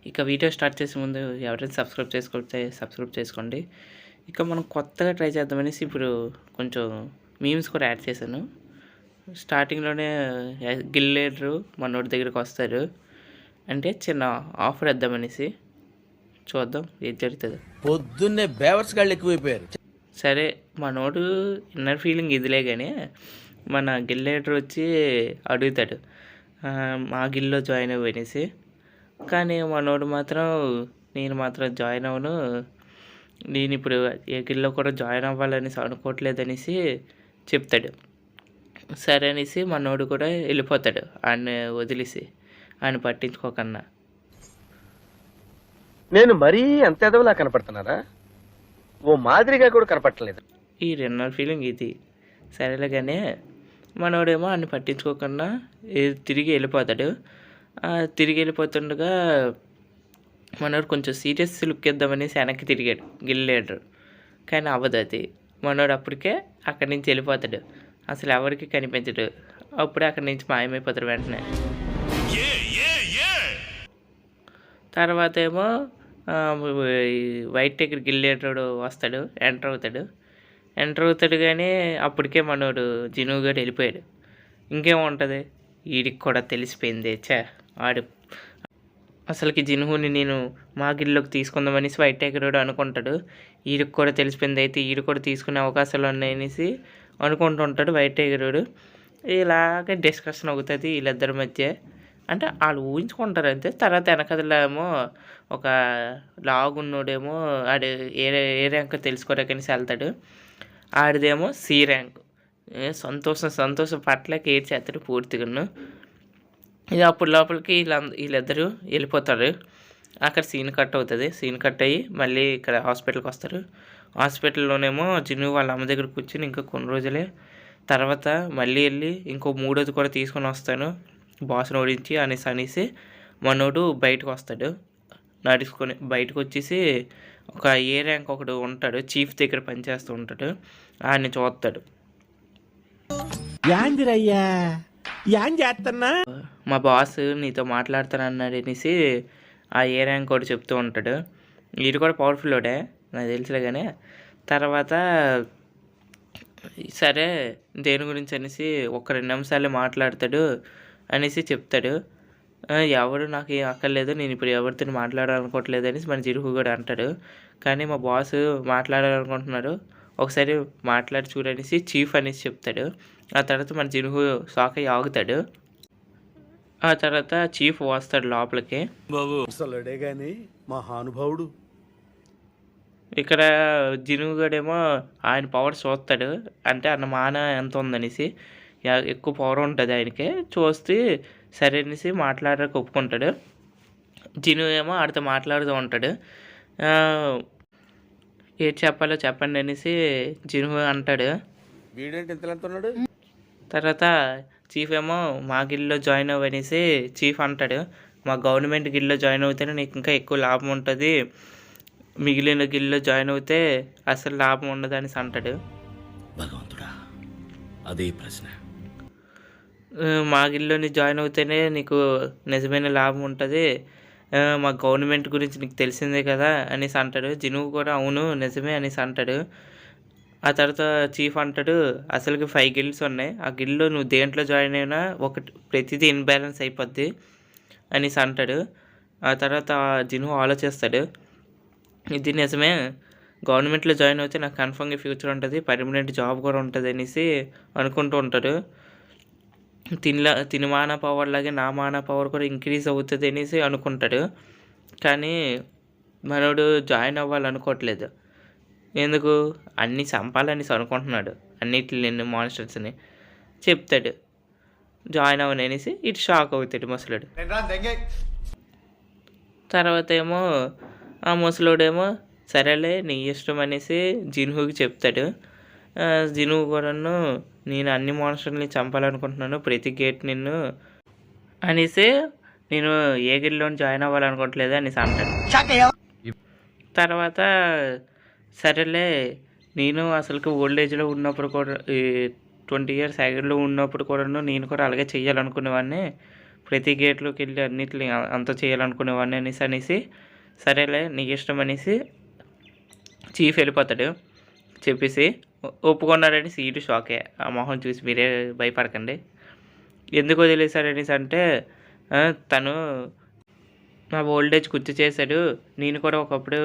ఇక video start చేసే ముందు ఎవరైనా సబ్స్క్రైబ్ చేసుకుంటే సబ్స్క్రైబ్ చేసుకోండి. ఇక మనం కొత్తగా ట్రై చేద్దామనేసి ఇప్పుడు కొంచెం మీమ్స్ కూడా యాడ్ చేశాను. స్టార్టింగ్‌లోనే గిల్లేరు మనోడి దగ్గరికి వస్తారు. అంటే చిన్న ఆఫర్ ఇద్దామనేసి. చూద్దాం ఏం జరుగుతుందో. పొద్దున్నే బేవర్స్ గాళ్ళు ఎక్కువైపోయారు. సరే మనోడు ఇన్నర్ ఫీలింగ్ ఇదిలే కానీ మన గిల్లేటర్ వచ్చి అడుగుతాడు మా గిల్లో జాయిన్ అవ్వనేసి. కానీ మనోడు మాత్రం నేను మాత్రం జాయిన్ అవ్వను, నేను ఇప్పుడు ఏ గిల్లో కూడా జాయిన్ అవ్వాలనేసి అనుకోవట్లేదనేసి చెప్తాడు. సరే అనేసి మనోడు కూడా వెళ్ళిపోతాడు ఆయన వదిలేసి, ఆయన పట్టించుకోకన్నా. నేను మరీ అంత ఎదవలా కనపడుతున్నారా? ఓ మాదిరిగా కూడా కనపడలేదు. ఈ రెన్నర్ ఫీలింగ్ ఇది. సరేలేగానే మనోడేమో ఆయన పట్టించుకోకుండా తిరిగి వెళ్ళిపోతాడు. తిరిగి వెళ్ళిపోతుండగా మనోడు కొంచెం సీరియస్ లుక్ ఇద్దామనేసి వెనక్కి తిరిగాడు గిల్లేడు. కానీ అవ్వదు అది. మనోడు అప్పటికే అక్కడి నుంచి వెళ్ళిపోతాడు, అసలు ఎవరికి కనిపించడు. అప్పుడే అక్కడి నుంచి మాయమైపోతాడు వెంటనే. తర్వాత ఏమో వైట్ టైగర్ గిల్లేటోడు వస్తాడు, ఎంటర్ అవుతాడు కానీ అప్పటికే మనోడు జినుగాడు వెళ్ళిపోయాడు. ఇంకేముంటుంది, వీడికి కూడా తెలిసిపోయింది. ఆడు అసలుకి జినుని నేను మా గిల్లోకి తీసుకుందామనేసి వైట్ టైగర్ అనుకుంటాడు. వీడికి కూడా తెలిసిపోయింది, అయితే వీడు కూడా తీసుకునే అవకాశాలు ఉన్నాయనేసి అనుకుంటుంటాడు వైట్ టైగర్. ఇలాగే డిస్కషన్ అవుతుంది వీళ్ళిద్దరి మధ్య. అంటే వాళ్ళు ఊహించుకుంటారు అంతే. తర్వాత వెనకదలో ఏమో ఒక లాగున్నోడేమో ఆడు ఏ ర్యాంక్ తెలుసుకోరాకనేసి వెళ్తాడు. ఆడిదేమో సి ర్యాంక్. సంతోషం పట్లకి ఏడ్చేస్తాడు పూర్తిగా. ఇది అప్పుడు లోపలికి వీళ్ళిద్దరూ వెళ్ళిపోతారు. అక్కడ సీన్ కట్ అవుతుంది. సీన్ కట్ అయ్యి మళ్ళీ ఇక్కడ హాస్పిటల్కి వస్తారు. హాస్పిటల్లోనేమో జిన్ను వాళ్ళ అమ్మ దగ్గర కూర్చొని ఇంకా కొన్ని రోజులే తర్వాత మళ్ళీ వెళ్ళి ఇంకో మూడోది కూడా తీసుకొని వస్తాను బాస్ని ఓడించి అనేసి మనోడు బయటకు వస్తాడు. నడుచుకొని బయటకు వచ్చేసి ఒక ఏ ర్యాంక్ ఒకడు ఉంటాడు, చీఫ్ దగ్గర పనిచేస్తూ ఉంటాడు. ఆయన్ని చూస్తాడు. మా బాస్ నీతో మాట్లాడుతానన్నాడు అనేసి ఆ ఏ ర్యాంక్ ఒకటి చెప్తూ ఉంటాడు. వీడు కూడా పవర్ఫుల్లోడే నాకు తెలుసులే. కానీ తర్వాత సరే దేని గురించి అనేసి ఒక 2 నిమిషాలే మాట్లాడతాడు అనేసి చెప్తాడు. ఎవరు నాకు ఏం అక్కర్లేదు, నేను ఇప్పుడు ఎవరితో మాట్లాడాలనుకోవట్లేదు అనేసి మన జిరుహు కూడా అంటాడు. కానీ మా బాస్ మాట్లాడాలనుకుంటున్నారు, ఒకసారి మాట్లాడి చూడనేసి చీఫ్ అనేసి చెప్తాడు. ఆ తర్వాత మన జిరుహు షాక్ అయ్యి ఆగుతాడు. ఆ తర్వాత చీఫ్ వస్తాడు లోపలికి. అసలుడే గాని మహానుభావుడు. ఇక్కడ జినుగడేమో ఆయన పవర్ చూస్తాడు, అంటే అన్న మాన ఎంత ఉందనేసి. ఎక్కువ పవర్ ఉంటుంది ఆయనకి. చూస్తే సరే అనేసి మాట్లాడడానికి ఒప్పుకుంటాడు. జిను ఏమో ఆడితో మాట్లాడుతూ ఉంటాడు. ఏది చెప్పాలో చెప్పండి అనేసి జిను అంటాడు. వీడేంటి ఇంతలంటున్నాడు? తర్వాత చీఫ్ ఏమో మా గిల్లో జాయిన్ అవ్వనేసి చీఫ్ అంటాడు. మా గవర్నమెంట్ గిల్లో జాయిన్ అవుతేనే నీకు ఇంకా ఎక్కువ లాభం ఉంటుంది, మిగిలిన గిల్లో జాయిన్ అవుతే అసలు లాభం ఉండదు అనేసి అంటాడు. భగవంతుడా, అదే ప్రశ్న. మా గిల్లోని జాయిన్ అవుతేనే నీకు నిజమైన లాభం ఉంటుంది, మా గవర్నమెంట్ గురించి నీకు తెలిసిందే కదా అనేసి అంటాడు. జినువు కూడా అవును నిజమే అనేసి అంటాడు. ఆ తర్వాత చీఫ్ అంటాడు, అసలుకి 5 గిల్డ్స్ ఉన్నాయి, ఆ గిల్లో నువ్వు దేంట్లో జాయిన్ అయినా ఒకటి ప్రతిదీ ఇన్బ్యాలెన్స్ అయిపోద్ది అనేసి అంటాడు. ఆ తర్వాత జినువు ఆలోచిస్తాడు, ఇది నిజమే, గవర్నమెంట్లో జాయిన్ అయితే నాకు కన్ఫర్మ్గా ఫ్యూచర్ ఉంటుంది, పర్మనెంట్ జాబ్ కూడా ఉంటుంది అనేసి అనుకుంటూ ఉంటాడు. తిని మానా పవర్ లాగే నా మానా పవర్ కూడా ఇంక్రీజ్ అవుతుంది అనేసి అనుకుంటాడు. కానీ మనోడు జాయిన్ అవ్వాలనుకోవట్లేదు. ఎందుకు, అన్నీ చంపాలనేసి అనుకుంటున్నాడు. అన్నిటిని మాన్స్టర్స్ని చెప్తాడు. జాయిన్ అవ్వను అనేసి ఇటు షాక్ అవుతాడు ముసలుడు. తర్వాత ఏమో ఆ ముసలోడేమో సరేలే నీ ఇష్టం అనేసి జిన్హుకి చెప్తాడు. జిన్హు కూడాను నేను అన్ని మాన్స్టర్ని చంపాలనుకుంటున్నాను, ప్రతి గేట్ నిన్ను అనేసి నేను ఏ గిల్లోని జాయిన్ అవ్వాలనుకోవట్లేదు అనేసి అంటాడు. తర్వాత సరేలే నేను అసలుకి ఓల్డ్ ఏజ్లో ఉన్నప్పుడు కూడా 20 ఇయర్స్ యాగర్లో ఉన్నప్పుడు కూడాను నేను కూడా అలాగే చెయ్యాలనుకునేవాడిని, ప్రతి గేట్లోకి వెళ్ళి అన్నిటిని అంత చేయాలనుకునేవాడిని అనేసి సరేలే నీకు ఇష్టం అనేసి చీఫ్ వెళ్ళిపోతాడు. చెప్పేసి ఒప్పుకున్నాడని సీటు షాకే. ఆ మొహం చూసి మీరే భయపడకండి. ఎందుకు వదిలేశాడనేసి అంటే తను నా ఓల్డేజ్ గుర్తు చేశాడు. నేను కూడా ఒకప్పుడు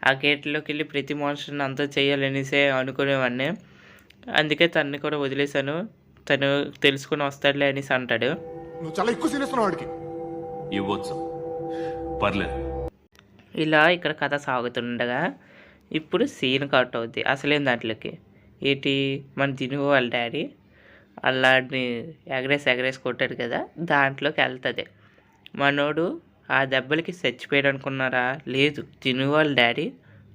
ఆ గేట్లోకి వెళ్ళి ప్రతి మనుషుని అంతా చేయాలనేసి అనుకునేవాడిని. అందుకే తన్ని కూడా వదిలేశాను. తను తెలుసుకుని వస్తాడులే అనేసి అంటాడు. నువ్వు చాలా ఎక్కువ సీనిస్తున్నావు వాడికి. ఇవ్వచ్చు, పర్లేదు. ఇలా ఇక్కడ కథ సాగుతుండగా ఇప్పుడు సీన్ కట్ అవుద్ది అసలేం దాంట్లోకి. ఏంటి, మన జిను వాళ్ళ డాడీ అల్లాడిని ఎగరేసి కొట్టాడు కదా, దాంట్లోకి వెళ్తుంది. మనోడు ఆ దెబ్బలకి చచ్చిపోయాడు అనుకున్నారా? లేదు, జిను వాళ్ళ డాడీ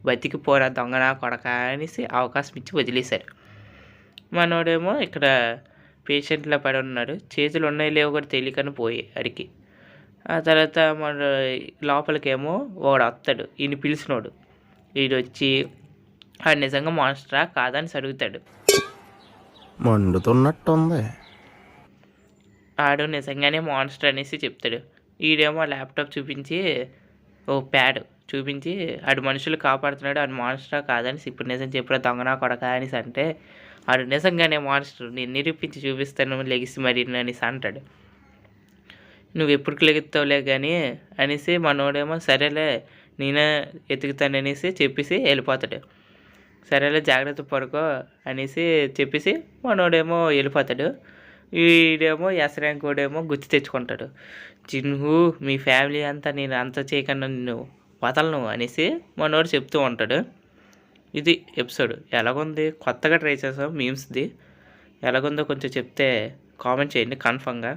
బతికిపోరా దొంగనా కొడక అనేసి అవకాశం ఇచ్చి వదిలేశారు. మనోడేమో ఇక్కడ పేషెంట్లో పడి ఉన్నాడు. చేతులు ఉన్నాయి లేవు కూడా తెలియకని పోయి అడిగి. ఆ తర్వాత మన లోపలికేమో వాడు వస్తాడు, ఈయన పిలిచినోడు. వీడు వచ్చి ఆడు నిజంగా మాన్స్టరా కాదని అడుగుతాడు. మండుతున్నట్టుంది. ఆడు నిజంగానే మాన్స్టర్ అనేసి చెప్తాడు. ఈడేమో ల్యాప్టాప్ చూపించి ఓ ప్యాడ్ చూపించి ఆడు మనుషులు కాపాడుతున్నాడు, ఆడు మాన్స్టరా కాదని ఇప్పుడు నిజం చెప్పిన దొంగనా కొడక అనేసి అంటే ఆడు నిజంగానే మాన్స్టర్, నేను నిరూపించి చూపిస్తాను లెగిసి మరి అనేసి అంటాడు. నువ్వు ఎప్పుడు లెగుతావులే కానీ అనేసి మనోడేమో సరేలే నేనే ఎతుకుతాననేసి చెప్పేసి వెళ్ళిపోతాడు. సరేలే జాగ్రత్త పడుకో అనేసి చెప్పేసి మనోడేమో వెళ్ళిపోతాడు. వీడేమో ఎస్ ర్యాంక్ వాడేమో గుర్తు తెచ్చుకుంటాడు. జిన్హు మీ ఫ్యామిలీ అంతా నేను అంత చేయకుండా నిన్ను వదలను అనేసి మనోడు చెప్తూ ఉంటాడు. ఇది ఎపిసోడ్. ఎలాగుంది, కొత్తగా ట్రై చేసాం మీమ్స్ది. ఎలాగుందో కొంచెం చెప్తే కామెంట్ చేయండి కన్ఫర్మ్గా.